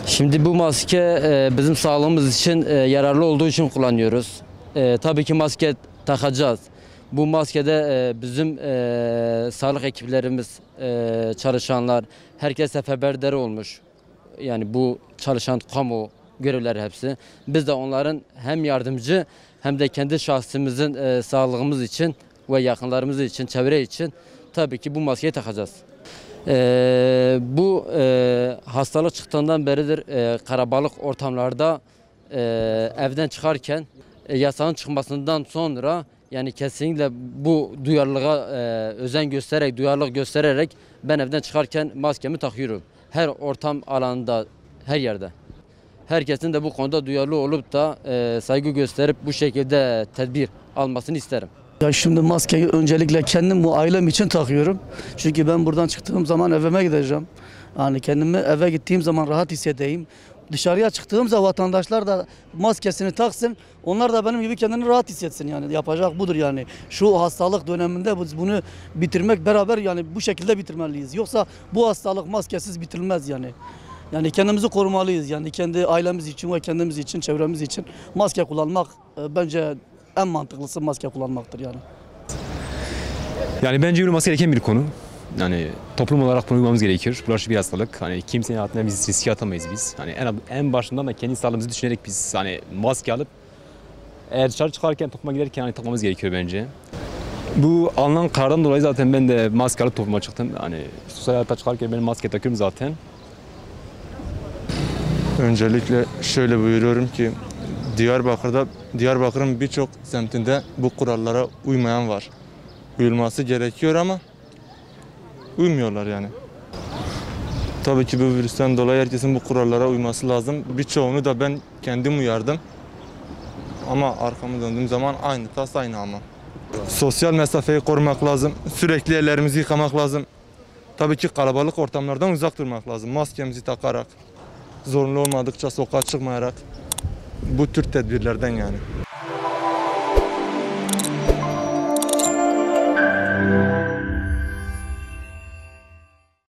Şimdi bu maske bizim sağlığımız için yararlı olduğu için kullanıyoruz. Tabii ki maske takacağız. Bu maskede bizim sağlık ekiplerimiz, çalışanlar, herkes seferber olmuş. Yani bu çalışan kamu görevlileri hepsi. Biz de onların hem yardımcı hem de kendi şahsımızın sağlığımız için ve yakınlarımız için, çevre için tabii ki bu maskeyi takacağız. Bu hastalık çıktığından beridir karabalık ortamlarda evden çıkarken yasağın çıkmasından sonra yani kesinlikle bu duyarlılığa özen göstererek, duyarlılık göstererek ben evden çıkarken maskemi takıyorum. Her ortam alanında, her yerde. Herkesin de bu konuda duyarlı olup da saygı gösterip bu şekilde tedbir almasını isterim. Ya şimdi maskeyi öncelikle kendim bu ailem için takıyorum. Çünkü ben buradan çıktığım zaman evime gideceğim. Yani kendimi eve gittiğim zaman rahat hissedeyim. Dışarıya çıktığımda vatandaşlar da maskesini taksın. Onlar da benim gibi kendini rahat hissetsin yani. Yapacak budur yani. Şu hastalık döneminde biz bunu bitirmek beraber yani bu şekilde bitirmeliyiz. Yoksa bu hastalık maskesiz bitirilmez yani. Yani kendimizi korumalıyız. Yani kendi ailemiz için ve kendimiz için, çevremiz için maske kullanmak bence en mantıklısı maske kullanmaktır yani. Yani bence uyulması gereken bir konu. Yani toplum olarak bunu uymamız gerekir. Bulaşıcı bir hastalık. Hani kimsenin hayatına biz riske atamayız biz. Hani en başından da kendi sağlığımızı düşünerek biz hani maske alıp eğer dışarı çıkarken topluma giderken hani takmamız gerekiyor bence. Bu alınan karardan dolayı zaten ben de maske alıp topluma çıktım. Hani sosyal hayata çıkarken ben maske takıyorum zaten. Öncelikle şöyle buyuruyorum ki Diyarbakır'ın birçok semtinde bu kurallara uymayan var. Uyulması gerekiyor ama uymuyorlar yani. Tabii ki bu virüsten dolayı herkesin bu kurallara uyması lazım. Birçoğunu da ben kendim uyardım. Ama arkamı döndüğüm zaman aynı tas aynı ama. Sosyal mesafeyi korumak lazım. Sürekli ellerimizi yıkamak lazım. Tabii ki kalabalık ortamlardan uzak durmak lazım. Maskemizi takarak, zorunlu olmadıkça sokağa çıkmayarak bu tür tedbirlerden yani.